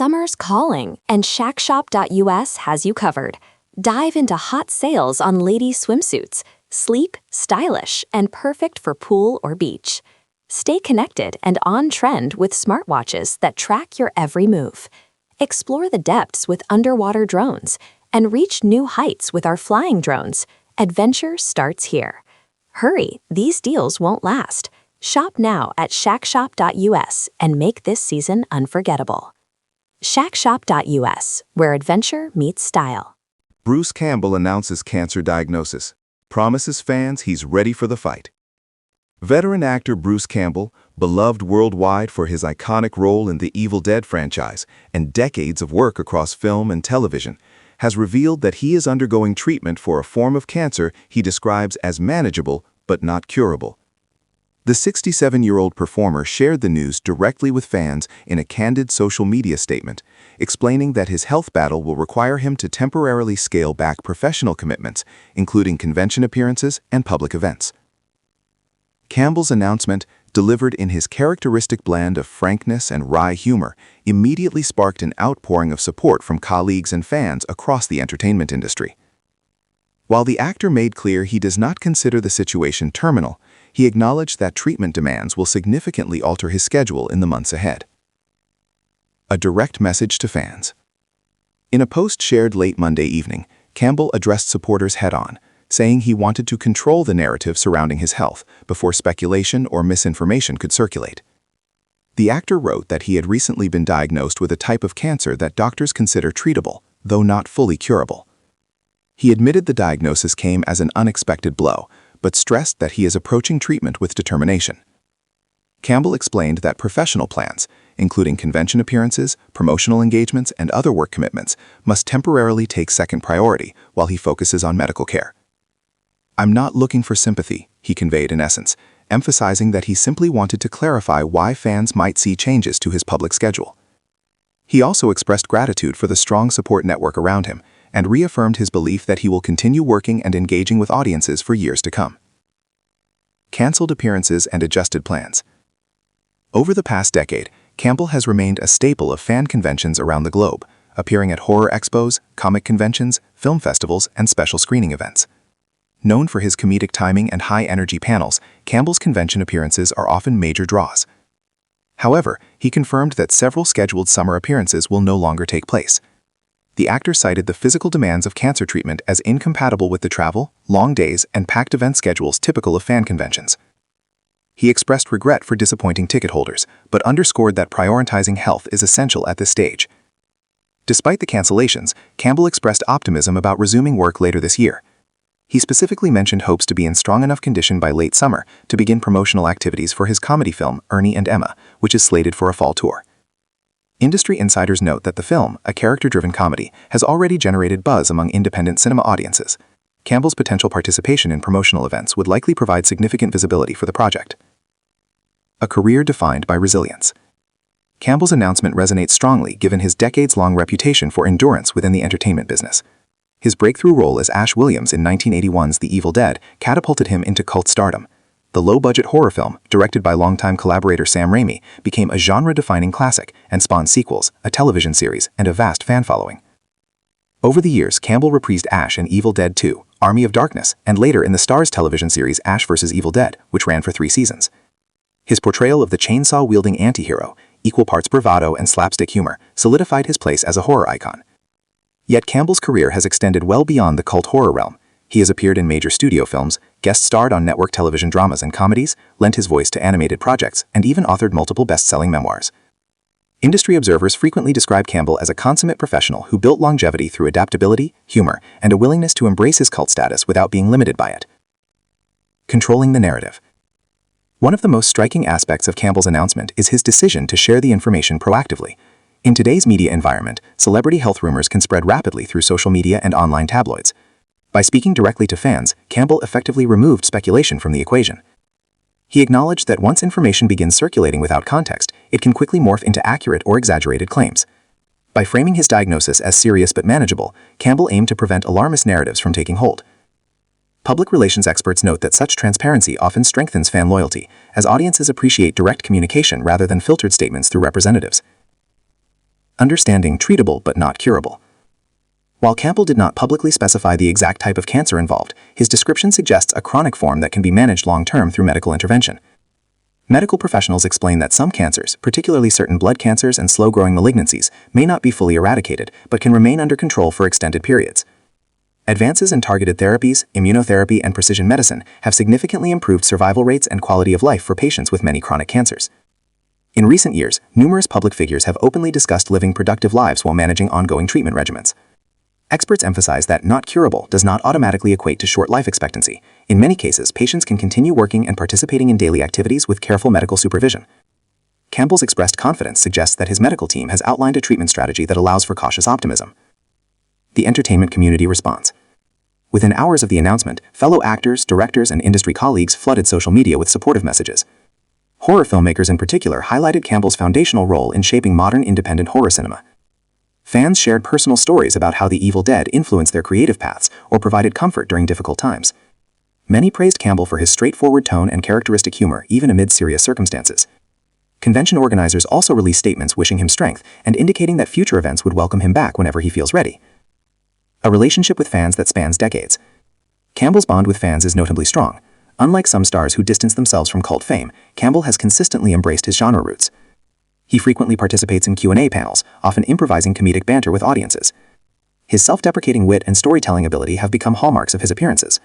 Summer's calling, and shackshop.us has you covered. Dive into hot sales on ladies' swimsuits, sleek, stylish, and perfect for pool or beach. Stay connected and on trend with smartwatches that track your every move. Explore the depths with underwater drones and reach new heights with our flying drones. Adventure starts here. Hurry, these deals won't last. Shop now at shackshop.us and make this season unforgettable. Shackshop.us, where adventure meets style. Bruce Campbell announces cancer diagnosis, promises fans he's ready for the fight. Veteran actor Bruce Campbell, beloved worldwide for his iconic role in the Evil Dead franchise and decades of work across film and television, has revealed that he is undergoing treatment for a form of cancer he describes as manageable but not curable. The 67-year-old performer shared the news directly with fans in a candid social media statement, explaining that his health battle will require him to temporarily scale back professional commitments, including convention appearances and public events. Campbell's announcement, delivered in his characteristic blend of frankness and wry humor, immediately sparked an outpouring of support from colleagues and fans across the entertainment industry. While the actor made clear he does not consider the situation terminal, he acknowledged that treatment demands will significantly alter his schedule in the months ahead. A direct message to fans. In a post shared late Monday evening, Campbell addressed supporters head-on, saying he wanted to control the narrative surrounding his health before speculation or misinformation could circulate. The actor wrote that he had recently been diagnosed with a type of cancer that doctors consider treatable, though not fully curable. He admitted the diagnosis came as an unexpected blow, but stressed that he is approaching treatment with determination. Campbell explained that professional plans, including convention appearances, promotional engagements, and other work commitments, must temporarily take second priority while he focuses on medical care. "I'm not looking for sympathy," he conveyed in essence, emphasizing that he simply wanted to clarify why fans might see changes to his public schedule. He also expressed gratitude for the strong support network around him and reaffirmed his belief that he will continue working and engaging with audiences for years to come. Cancelled appearances and adjusted plans. Over the past decade, Campbell has remained a staple of fan conventions around the globe, appearing at horror expos, comic conventions, film festivals, and special screening events. Known for his comedic timing and high-energy panels, Campbell's convention appearances are often major draws. However, he confirmed that several scheduled summer appearances will no longer take place. The actor cited the physical demands of cancer treatment as incompatible with the travel, long days, and packed event schedules typical of fan conventions. He expressed regret for disappointing ticket holders, but underscored that prioritizing health is essential at this stage. Despite the cancellations, Campbell expressed optimism about resuming work later this year. He specifically mentioned hopes to be in strong enough condition by late summer to begin promotional activities for his comedy film, Ernie and Emma, which is slated for a fall tour. Industry insiders note that the film, a character-driven comedy, has already generated buzz among independent cinema audiences. Campbell's potential participation in promotional events would likely provide significant visibility for the project. A career defined by resilience. Campbell's announcement resonates strongly given his decades-long reputation for endurance within the entertainment business. His breakthrough role as Ash Williams in 1981's The Evil Dead catapulted him into cult stardom. The low-budget horror film, directed by longtime collaborator Sam Raimi, became a genre-defining classic and spawned sequels, a television series, and a vast fan following. Over the years, Campbell reprised Ash in Evil Dead 2, Army of Darkness, and later in the Starz television series Ash vs. Evil Dead, which ran for 3 seasons. His portrayal of the chainsaw-wielding anti-hero, equal parts bravado and slapstick humor, solidified his place as a horror icon. Yet Campbell's career has extended well beyond the cult horror realm. He has appeared in major studio films, guest-starred on network television dramas and comedies, lent his voice to animated projects, and even authored multiple best-selling memoirs. Industry observers frequently describe Campbell as a consummate professional who built longevity through adaptability, humor, and a willingness to embrace his cult status without being limited by it. Controlling the narrative. One of the most striking aspects of Campbell's announcement is his decision to share the information proactively. In today's media environment, celebrity health rumors can spread rapidly through social media and online tabloids. By speaking directly to fans, Campbell effectively removed speculation from the equation. He acknowledged that once information begins circulating without context, it can quickly morph into accurate or exaggerated claims. By framing his diagnosis as serious but manageable, Campbell aimed to prevent alarmist narratives from taking hold. Public relations experts note that such transparency often strengthens fan loyalty, as audiences appreciate direct communication rather than filtered statements through representatives. Understanding treatable but not curable. While Campbell did not publicly specify the exact type of cancer involved, his description suggests a chronic form that can be managed long-term through medical intervention. Medical professionals explain that some cancers, particularly certain blood cancers and slow-growing malignancies, may not be fully eradicated, but can remain under control for extended periods. Advances in targeted therapies, immunotherapy, and precision medicine have significantly improved survival rates and quality of life for patients with many chronic cancers. In recent years, numerous public figures have openly discussed living productive lives while managing ongoing treatment regimens. Experts emphasize that not curable does not automatically equate to short life expectancy. In many cases, patients can continue working and participating in daily activities with careful medical supervision. Campbell's expressed confidence suggests that his medical team has outlined a treatment strategy that allows for cautious optimism. The entertainment community responds. Within hours of the announcement, fellow actors, directors, and industry colleagues flooded social media with supportive messages. Horror filmmakers in particular highlighted Campbell's foundational role in shaping modern independent horror cinema. Fans shared personal stories about how The Evil Dead influenced their creative paths or provided comfort during difficult times. Many praised Campbell for his straightforward tone and characteristic humor, even amid serious circumstances. Convention organizers also released statements wishing him strength and indicating that future events would welcome him back whenever he feels ready. A relationship with fans that spans decades. Campbell's bond with fans is notably strong. Unlike some stars who distance themselves from cult fame, Campbell has consistently embraced his genre roots. He frequently participates in Q&A panels, often improvising comedic banter with audiences. His self-deprecating wit and storytelling ability have become hallmarks of his appearances.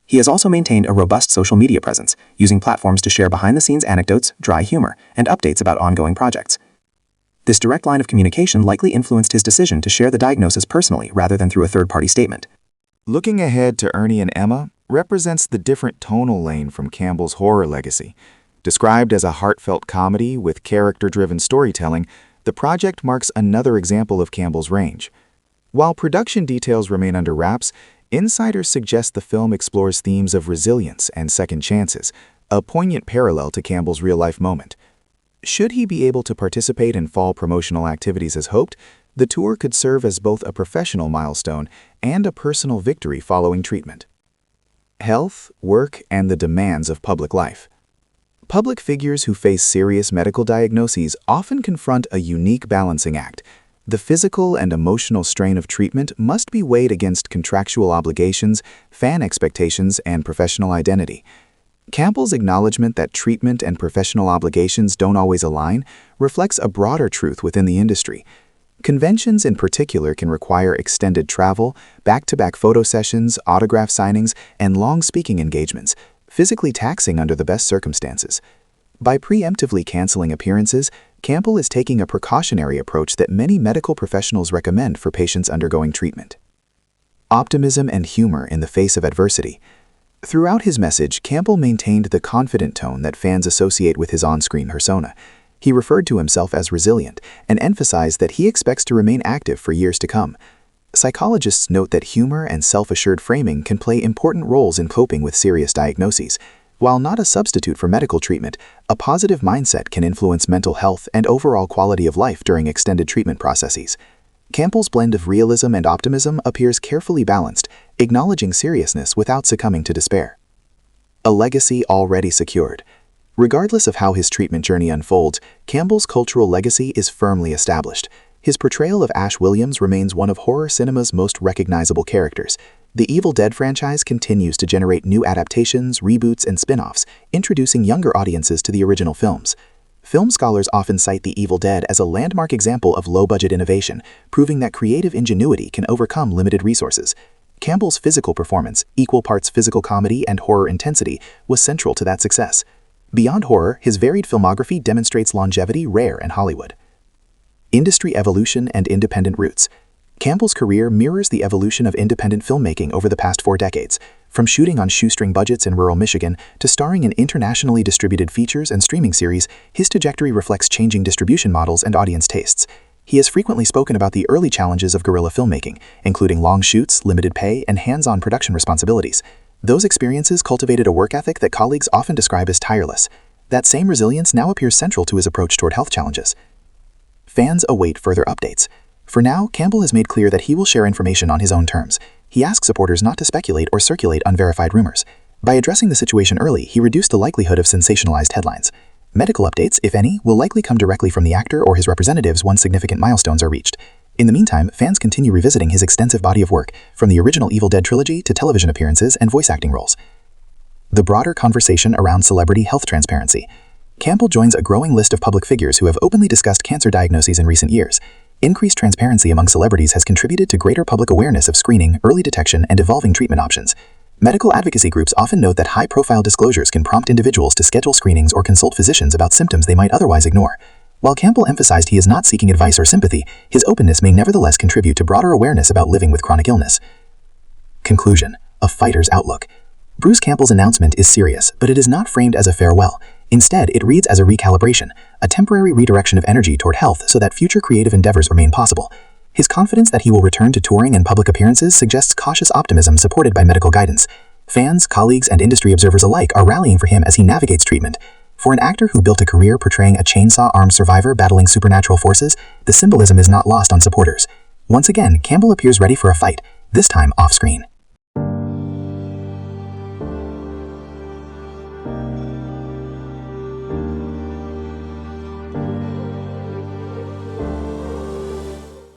He has also maintained a robust social media presence, using platforms to share behind-the-scenes anecdotes, dry humor, and updates about ongoing projects. This direct line of communication likely influenced his decision to share the diagnosis personally rather than through a third-party statement. Looking ahead to Ernie and Emma represents the different tonal lane from Campbell's horror legacy. Described as a heartfelt comedy with character-driven storytelling, the project marks another example of Campbell's range. While production details remain under wraps, insiders suggest the film explores themes of resilience and second chances, a poignant parallel to Campbell's real-life moment. Should he be able to participate in fall promotional activities as hoped, the tour could serve as both a professional milestone and a personal victory following treatment. Health, work, and the demands of public life. Public figures who face serious medical diagnoses often confront a unique balancing act. The physical and emotional strain of treatment must be weighed against contractual obligations, fan expectations, and professional identity. Campbell's acknowledgement that treatment and professional obligations don't always align reflects a broader truth within the industry. Conventions in particular can require extended travel, back-to-back photo sessions, autograph signings, and long speaking engagements, physically taxing under the best circumstances. By preemptively canceling appearances, Campbell is taking a precautionary approach that many medical professionals recommend for patients undergoing treatment. Optimism and humor in the face of adversity. Throughout his message, Campbell maintained the confident tone that fans associate with his on-screen persona. He referred to himself as resilient and emphasized that he expects to remain active for years to come. Psychologists note that humor and self-assured framing can play important roles in coping with serious diagnoses. While not a substitute for medical treatment, a positive mindset can influence mental health and overall quality of life during extended treatment processes. Campbell's blend of realism and optimism appears carefully balanced, acknowledging seriousness without succumbing to despair. A legacy already secured. Regardless of how his treatment journey unfolds, Campbell's cultural legacy is firmly established. His portrayal of Ash Williams remains one of horror cinema's most recognizable characters. The Evil Dead franchise continues to generate new adaptations, reboots, and spin-offs, introducing younger audiences to the original films. Film scholars often cite The Evil Dead as a landmark example of low-budget innovation, proving that creative ingenuity can overcome limited resources. Campbell's physical performance, equal parts physical comedy and horror intensity, was central to that success. Beyond horror, his varied filmography demonstrates longevity rare in Hollywood. Industry evolution and independent roots. Campbell's career mirrors the evolution of independent filmmaking over the past 4 decades. From shooting on shoestring budgets in rural Michigan to starring in internationally distributed features and streaming series, his trajectory reflects changing distribution models and audience tastes. He has frequently spoken about the early challenges of guerrilla filmmaking, including long shoots, limited pay, and hands-on production responsibilities. Those experiences cultivated a work ethic that colleagues often describe as tireless. That same resilience now appears central to his approach toward health challenges. Fans await further updates. For now, Campbell has made clear that he will share information on his own terms. He asks supporters not to speculate or circulate unverified rumors. By addressing the situation early, he reduced the likelihood of sensationalized headlines. Medical updates, if any, will likely come directly from the actor or his representatives once significant milestones are reached. In the meantime, fans continue revisiting his extensive body of work, from the original Evil Dead trilogy to television appearances and voice acting roles. The broader conversation around celebrity health transparency. Campbell joins a growing list of public figures who have openly discussed cancer diagnoses in recent years. Increased transparency among celebrities has contributed to greater public awareness of screening, early detection, and evolving treatment options. Medical advocacy groups often note that high-profile disclosures can prompt individuals to schedule screenings or consult physicians about symptoms they might otherwise ignore. While Campbell emphasized he is not seeking advice or sympathy, his openness may nevertheless contribute to broader awareness about living with chronic illness. Conclusion: a fighter's outlook. Bruce Campbell's announcement is serious, but it is not framed as a farewell. Instead, it reads as a recalibration, a temporary redirection of energy toward health so that future creative endeavors remain possible. His confidence that he will return to touring and public appearances suggests cautious optimism supported by medical guidance. Fans, colleagues, and industry observers alike are rallying for him as he navigates treatment. For an actor who built a career portraying a chainsaw-armed survivor battling supernatural forces, the symbolism is not lost on supporters. Once again, Campbell appears ready for a fight, this time off-screen.